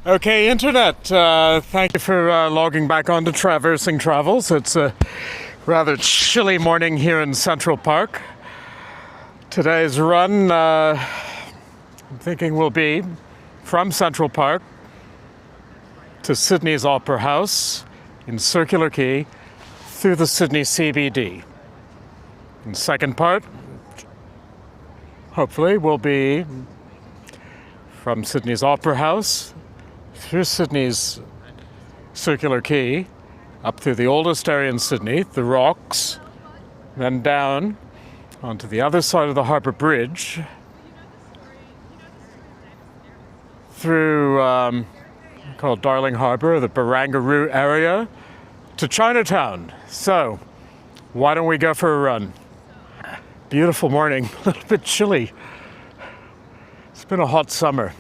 Okay, Internet, thank you for logging back onto Traversing Travels. It's a rather chilly morning here in Central Park. Today's run, I'm thinking, will be from Central Park to Sydney's Opera House in Circular Quay through the Sydney CBD. And second part, hopefully, will be from Sydney's Opera House through Sydney's Circular Quay, up through the oldest area in Sydney, the Rocks, then down onto the other side of the Harbour Bridge, through called Darling Harbour, the Barangaroo area, to Chinatown. So, why don't we go for a run? Beautiful morning, a little bit chilly. It's been a hot summer.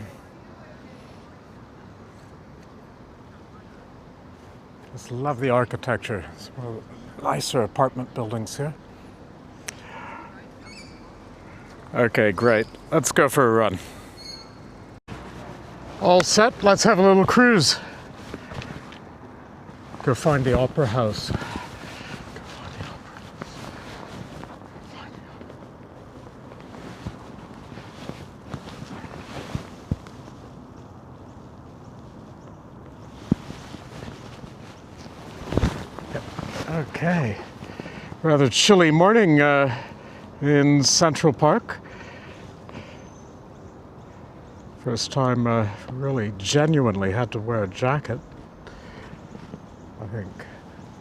Just love the architecture. It's one of the nicer apartment buildings here. Okay, great. Let's go for a run. All set, let's have a little cruise. Go find the Opera House. Okay, rather chilly morning in Central Park. First time really genuinely had to wear a jacket. I think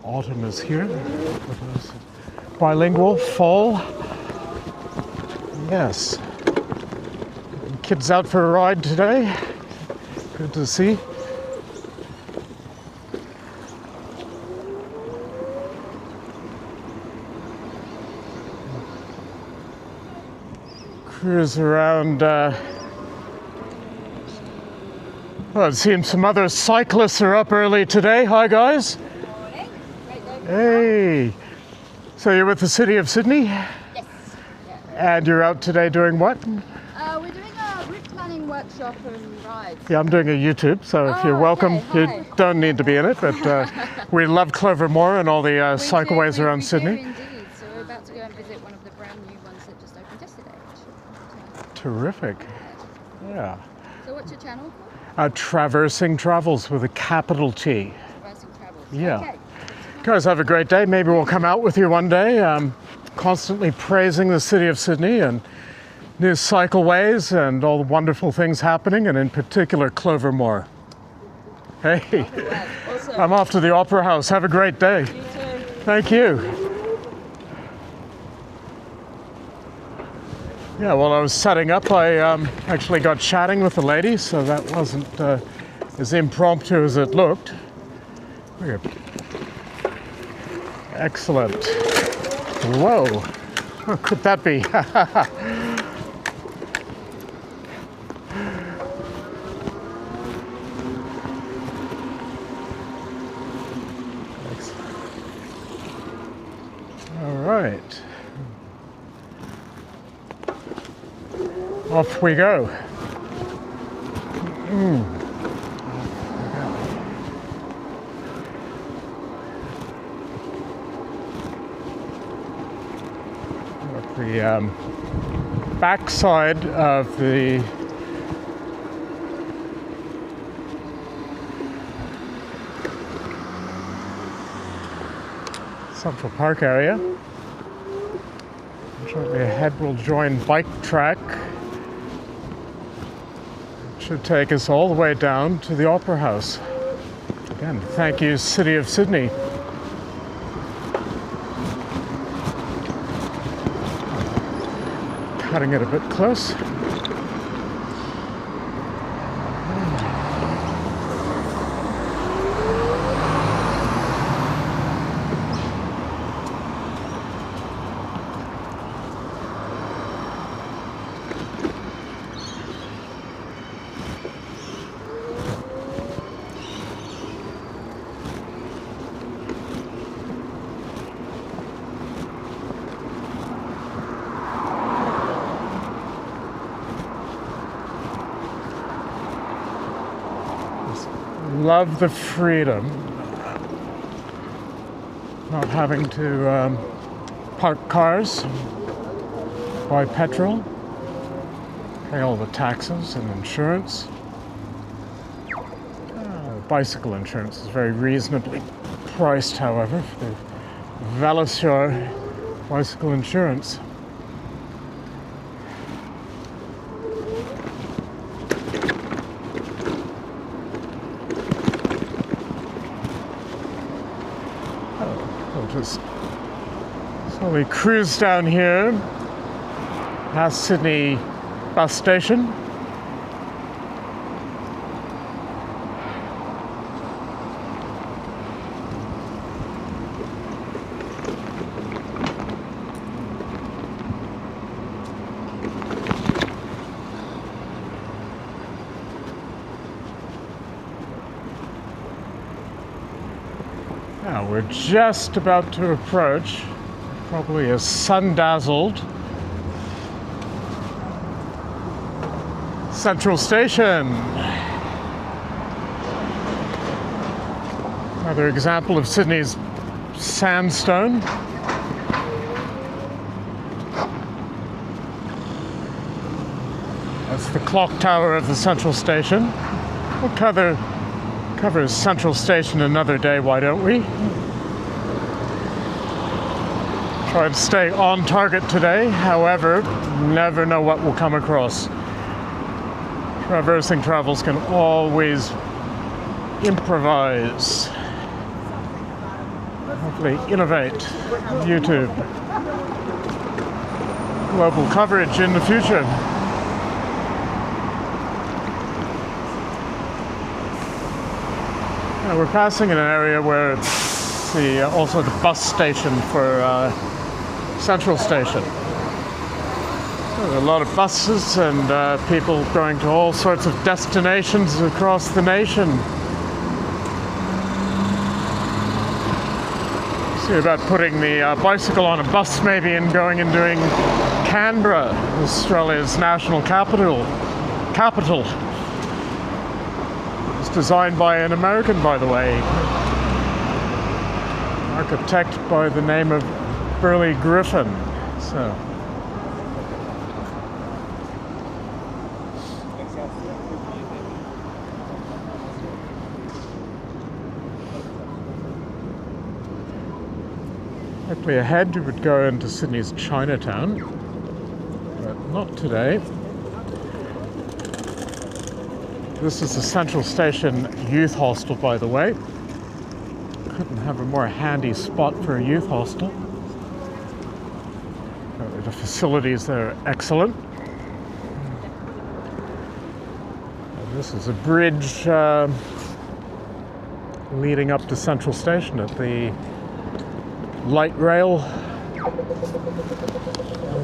autumn is here. Bilingual, fall. Yes. Kids out for a ride today. Good to see. Cruise around. It seems some other cyclists are up early today. Hi, guys. Morning. Hey. So you're with the City of Sydney? Yes. And you're out today doing what? We're doing a route planning workshop and rides. Yeah, I'm doing a YouTube, so if you're welcome, okay, you don't need to be in it, but we love Clovermore and all the cycleways around we Sydney. do indeed. So we're about to go and visit one of the brand new ones that just opened yesterday. Terrific. Yeah. So what's your channel called? Traversing Travels with a capital T. Traversing Travels. Yeah. Okay. Guys, have a great day. Maybe we'll come out with you one day. Constantly praising the City of Sydney and new cycleways and all the wonderful things happening, and in particular Clovermore. Hey, Awesome. I'm off to the Opera House. Have a great day. You too. Thank you. Yeah, while I was setting up, I actually got chatting with the lady, so that wasn't as impromptu as it looked. Okay. Excellent. Whoa, what could that be? All right. Off we go. The backside of the Central Park area. Shortly ahead we'll join Bike Track. It should take us all the way down to the Opera House. Again, thank you, City of Sydney. Cutting it a bit close. love the freedom not having to park cars, buy petrol, pay all the taxes and insurance. Bicycle insurance is very reasonably priced, however, for the Velossure bicycle insurance. We'll just slowly cruise down here past Sydney bus station. Now we're just about to approach probably a sun-dazzled Central Station. Another example of Sydney's sandstone. That's the clock tower of the Central Station. We'll cover Central Station another day, why don't we? Try to stay on target today, however, never know what we'll come across. Traversing Travels can always improvise, hopefully innovate YouTube. Global coverage in the future. We're passing in an area where it's also the bus station for Central Station. There are a lot of buses and people going to all sorts of destinations across the nation. See about putting the bicycle on a bus maybe and going and doing Canberra, Australia's national capital. Designed by an American, by the way. Architect by the name of Burley Griffin. So. Hopefully ahead you would go into Sydney's Chinatown, but not today. This is the Central Station Youth Hostel, by the way. Couldn't have a more handy spot for a youth hostel. The facilities there are excellent. And this is a bridge leading up to Central Station at the light rail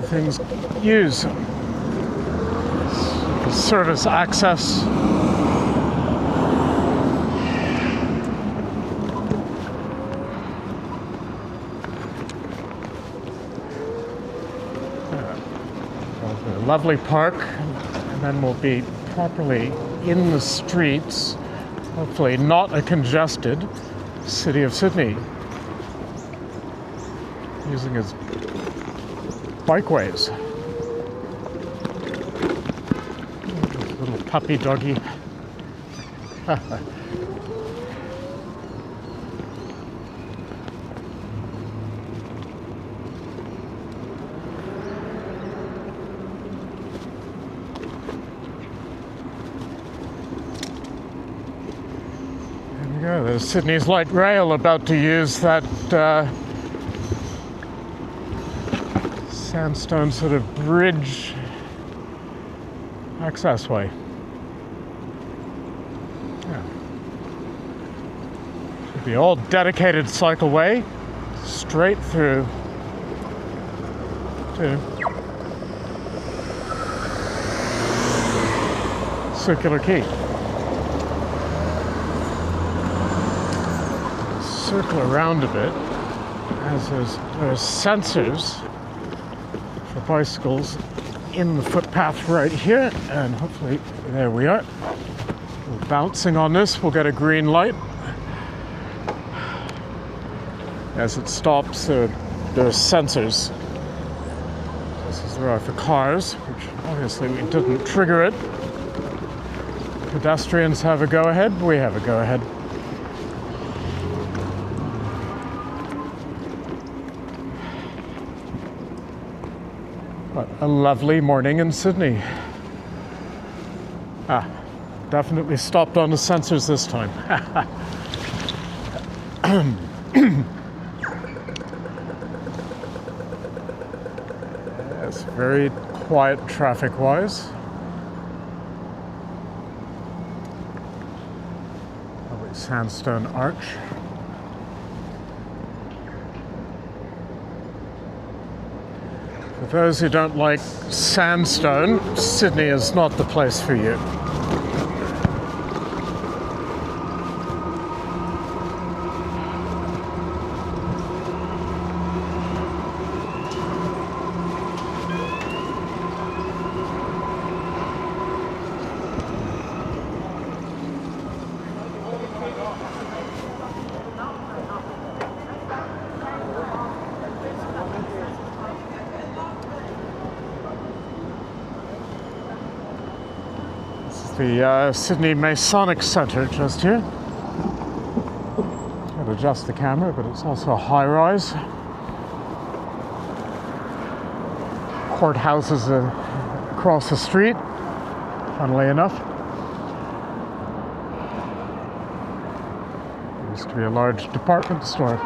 things use for service access. Lovely park, and then we'll be properly in the streets, hopefully not a congested city of Sydney, using its bikeways. Little puppy doggy. There's Sydney's light rail about to use that sandstone sort of bridge access way. Yeah. Should be all dedicated cycleway straight through to Circular Quay. Circle around a bit, as there's sensors for bicycles in the footpath right here, and hopefully there we are. We'll bouncing on this, we'll get a green light. As it stops, there's sensors. This is there are for cars, which obviously we didn't trigger it. Pedestrians have a go-ahead, we have a go-ahead. But a lovely morning in Sydney. Definitely stopped on the sensors this time. It's very quiet traffic-wise. Lovely sandstone arch. For those who don't like sandstone, Sydney is not the place for you. The Sydney Masonic Centre just here. I'll adjust the camera, but it's also a high-rise. Courthouse is across the street, funnily enough. There used to be a large department store.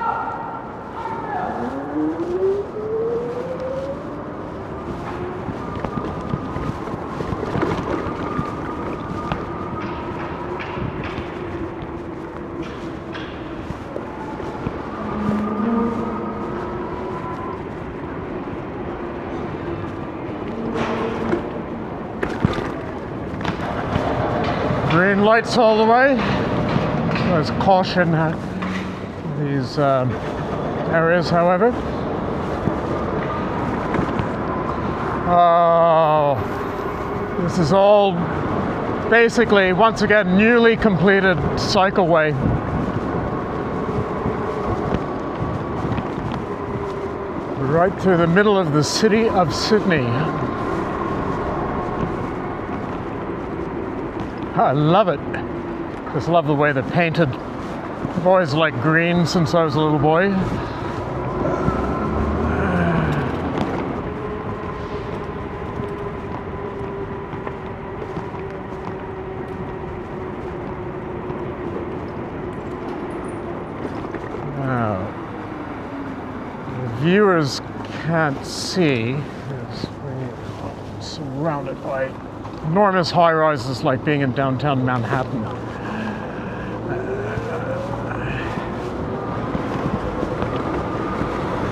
Green lights all the way. There's caution in these areas, however. Oh, this is all basically, once again, newly completed cycleway. Right through the middle of the city of Sydney. I love it. Just love the way they're painted. I've always liked green since I was a little boy. Now, the viewers can't see. We're surrounded by enormous high-rises, like being in downtown Manhattan.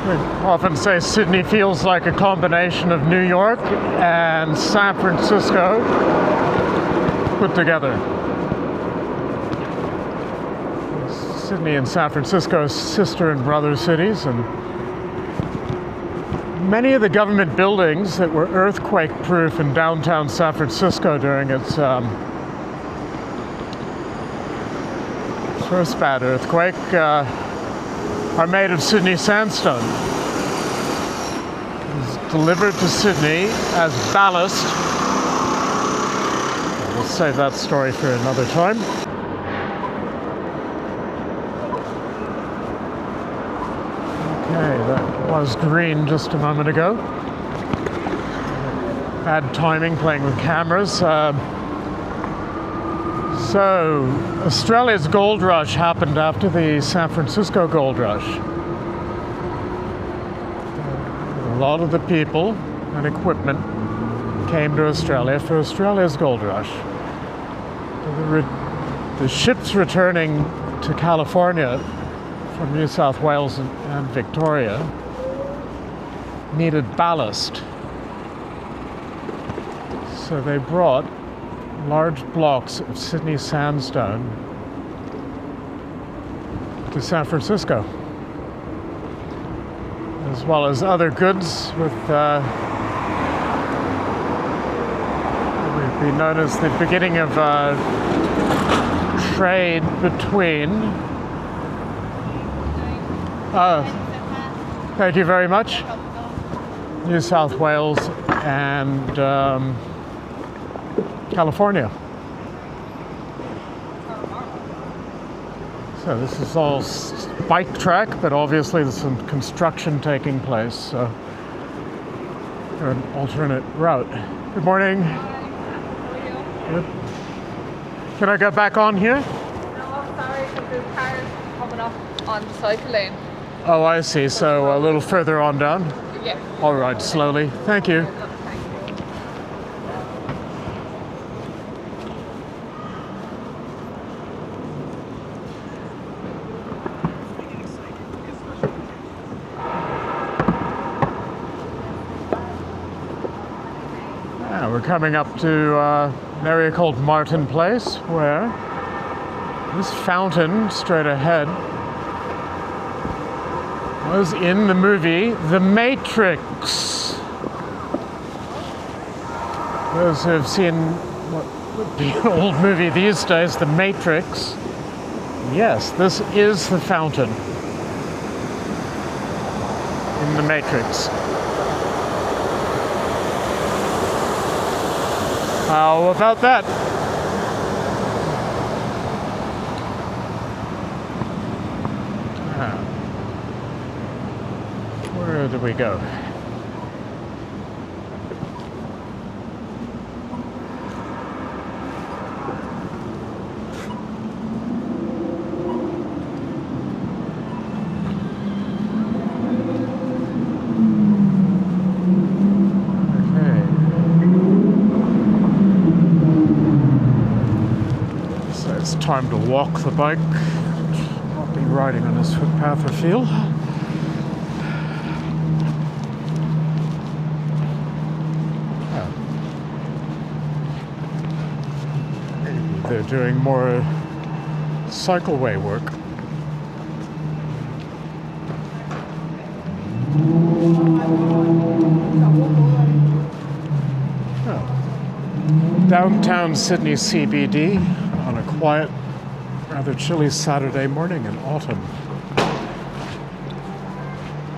I often say Sydney feels like a combination of New York and San Francisco put together. Sydney and San Francisco are sister and brother cities, and many of the government buildings that were earthquake-proof in downtown San Francisco during its first bad earthquake are made of Sydney sandstone. It was delivered to Sydney as ballast. We'll save that story for another time. Okay, that was green just a moment ago. Bad timing playing with cameras. So, Australia's gold rush happened after the San Francisco gold rush. A lot of the people and equipment came to Australia for Australia's gold rush. The ships returning to California from New South Wales and Victoria needed ballast. So they brought large blocks of Sydney sandstone to San Francisco, as well as other goods with what would be known as the beginning of trade between. Thank you very much. New South Wales and California. So this is all bike track, but obviously there's some construction taking place, so an alternate route. Good morning. Good. Can I get back on here? No, I'm sorry, because there's cars coming up on the cycle lane. Oh, I see. So a little further on down? Yeah. All right, slowly. Thank you. We're coming up to an area called Martin Place, where this fountain straight ahead was in the movie The Matrix. Those who have seen what would be an old movie these days, The Matrix. Yes, this is the fountain in The Matrix. How about that? Where do we go? Time to walk the bike, not be riding on this footpath or field. Maybe they're doing more cycleway work. Downtown Sydney CBD on a quiet, rather chilly Saturday morning in autumn.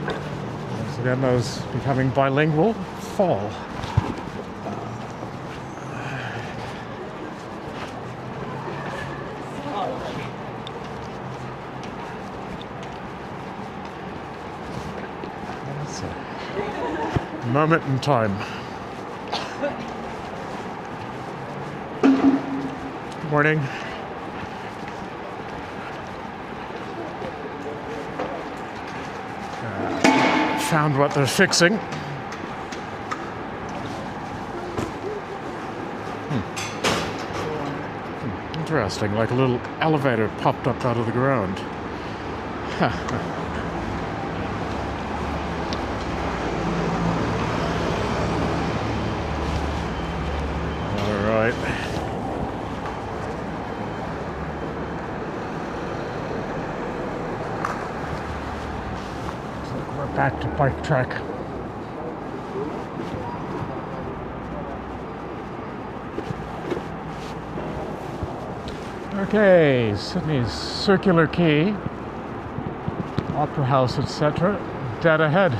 Once again, I was becoming bilingual. Fall. That's a moment in time. Morning. Found what they're fixing. Interesting, like a little elevator popped up out of the ground. All right. Back to bike track. Okay, Sydney's Circular Quay, Opera House, etc. Dead ahead.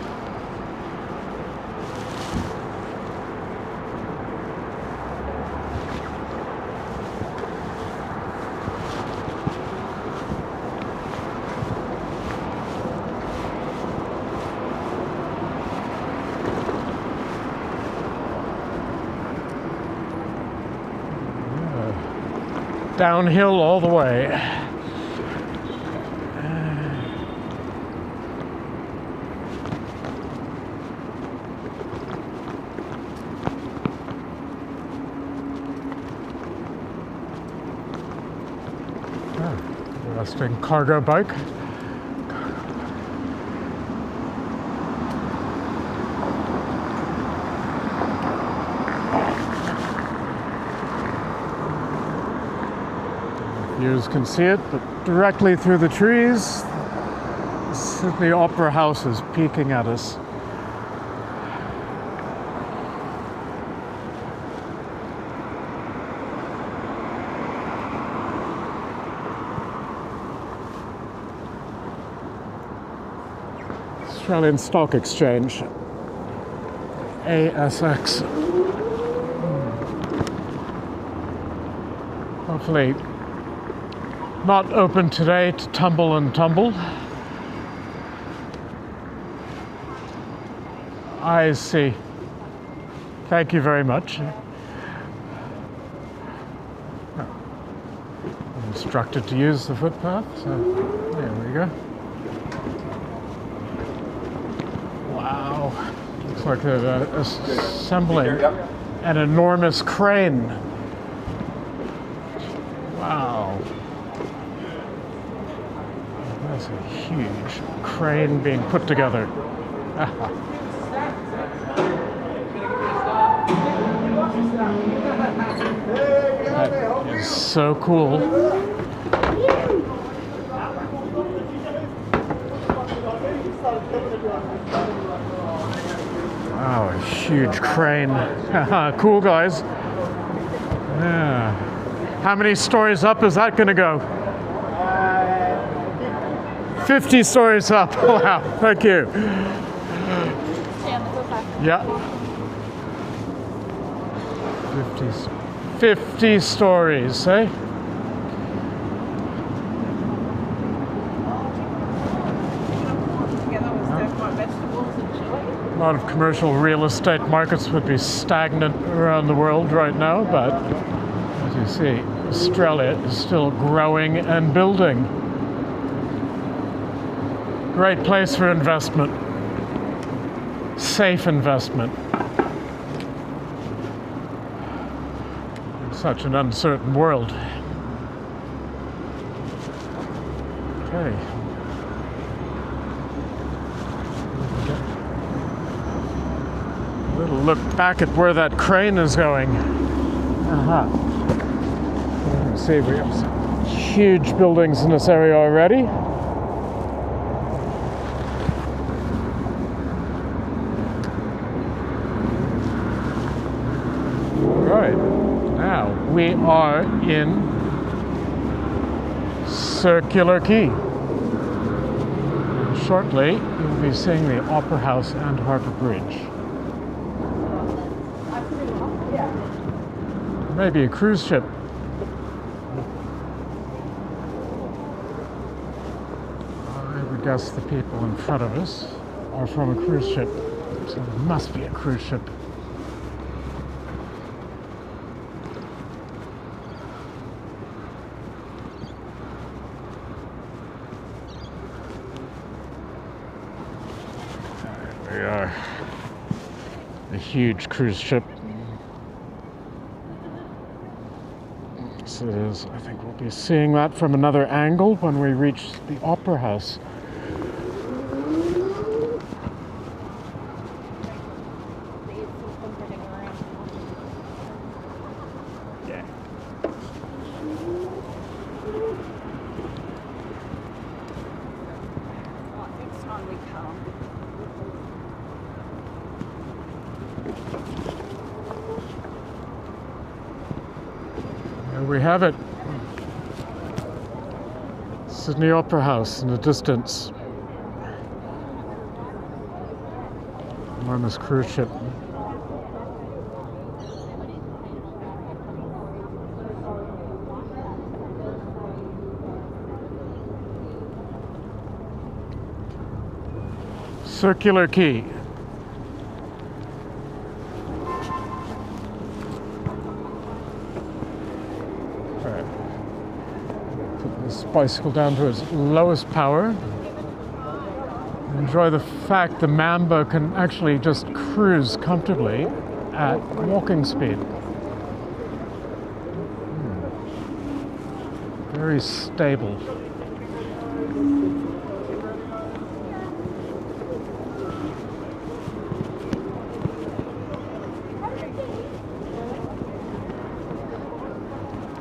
Downhill all the way. Interesting cargo bike. You can see it, but directly through the trees, the Sydney Opera House is peeking at us. Australian Stock Exchange, ASX. Hopefully not open today to tumble and tumble. I see. Thank you very much. I'm instructed to use the footpath, so there we go. Wow. Looks like they're assembling an enormous crane. Wow. That's a huge crane being put together. That is so cool. Wow, a huge crane. Cool, guys. Yeah. How many stories up is that going to go? 50 stories up. Wow, thank you. Yeah. 50 stories, eh? A lot of commercial real estate markets would be stagnant around the world right now, but as you see, Australia is still growing and building. Great place for investment. Safe investment. In such an uncertain world. Okay. A little look back at where that crane is going. You can see we have some huge buildings in this area already. We are in Circular Quay. Shortly, you'll be seeing the Opera House and Harbour Bridge. Maybe a cruise ship. I would guess the people in front of us are from a cruise ship, so it must be a cruise ship. We are a huge cruise ship. So it is, I think we'll be seeing that from another angle when we reach the Opera House. Yeah. Next time we come. There we have it. Sydney Opera House in the distance. Enormous cruise ship. Circular Quay. This bicycle down to its lowest power. Enjoy the fact the Mamba can actually just cruise comfortably at walking speed. Very stable.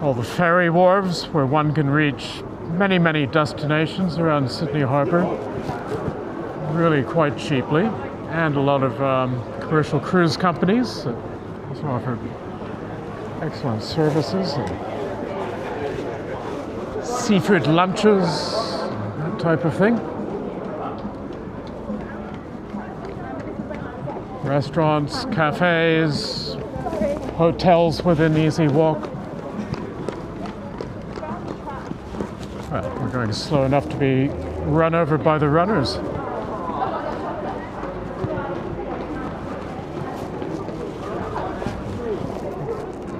All the ferry wharves where one can reach many, many destinations around Sydney Harbour really quite cheaply, and a lot of commercial cruise companies that also offer excellent services and seafood lunches, that type of thing. Restaurants, cafes, hotels within easy walk. Well, we're going slow enough to be run over by the runners.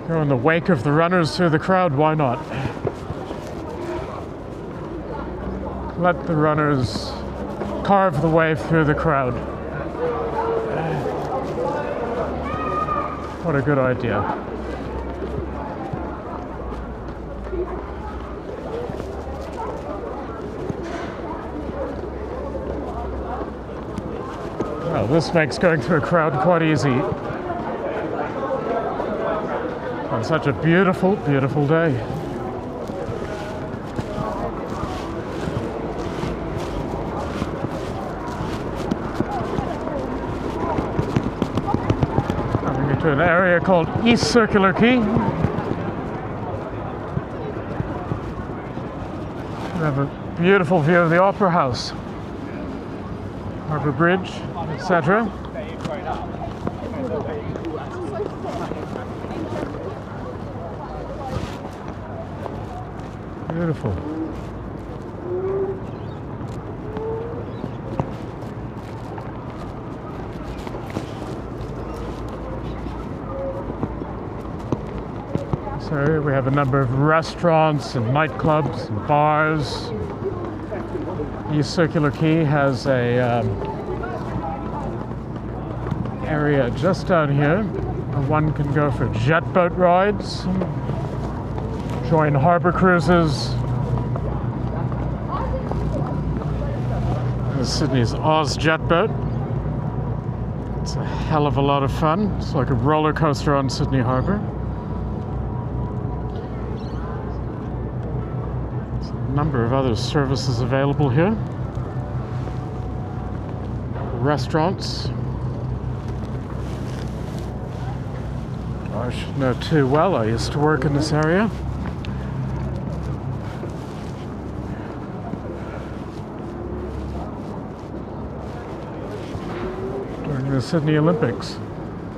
Go in the wake of the runners through the crowd, why not? Let the runners carve the way through the crowd. What a good idea. Well, this makes going through a crowd quite easy. On such a beautiful, beautiful day. To an area called East Circular Quay. We have a beautiful view of the Opera House, Harbour Bridge, etc. Beautiful. So we have a number of restaurants and nightclubs and bars. East Circular Quay has a area just down here where one can go for jet boat rides, join harbor cruises. This is Sydney's Oz jet boat. It's a hell of a lot of fun. It's like a roller coaster on Sydney Harbour. Number of other services available here. Restaurants. I should know too well. I used to work in this area. During the Sydney Olympics.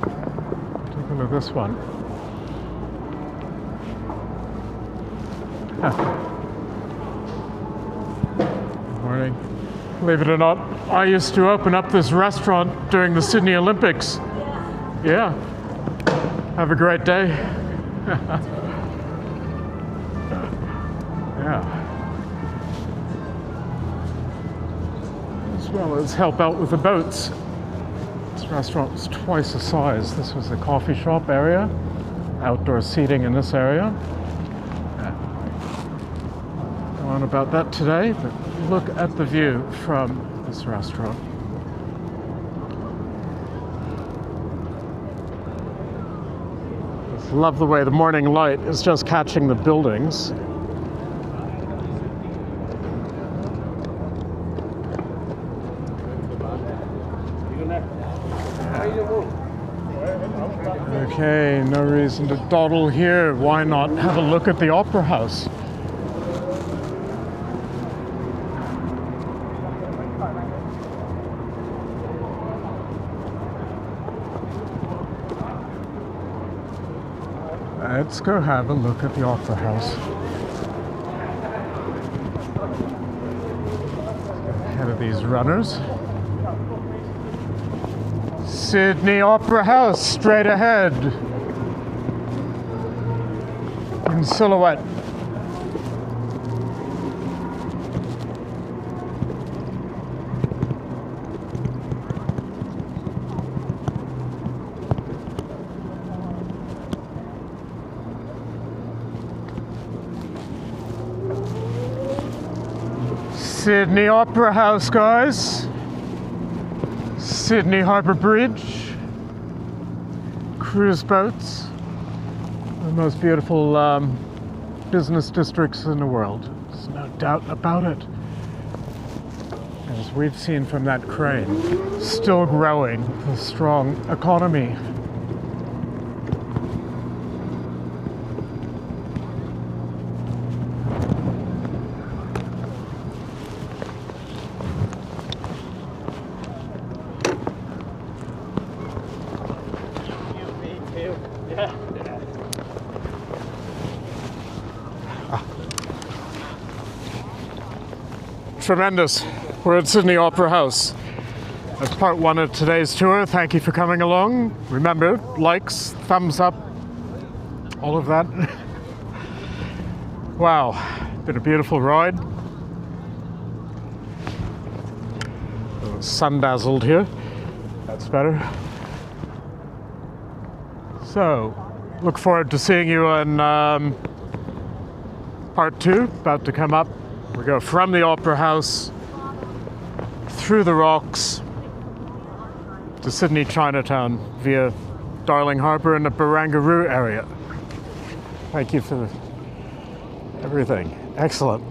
Take a look at this one. Morning. Believe it or not, I used to open up this restaurant during the Sydney Olympics. Yeah. Have a great day. Yeah. As well as help out with the boats. This restaurant was twice the size. This was a coffee shop area. Outdoor seating in this area. On about that today, but look at the view from this restaurant. Just love the way the morning light is just catching the buildings. Okay, no reason to dawdle here. Why not have a look at the Opera House? Let's go have a look at the Opera House. Ahead of these runners. Sydney Opera House, straight ahead. In silhouette. Sydney Opera House, guys. Sydney Harbour Bridge. Cruise boats. The most beautiful business districts in the world. There's no doubt about it. As we've seen from that crane, still growing with a strong economy. Tremendous. We're at Sydney Opera House. That's part one of today's tour. Thank you for coming along. Remember, likes, thumbs up, all of that. Wow, been a beautiful ride. A little sun-dazzled here. That's better. So, look forward to seeing you in part two, about to come up. We go from the Opera House, through the rocks, to Sydney Chinatown via Darling Harbour and the Barangaroo area. Thank you for everything. Excellent.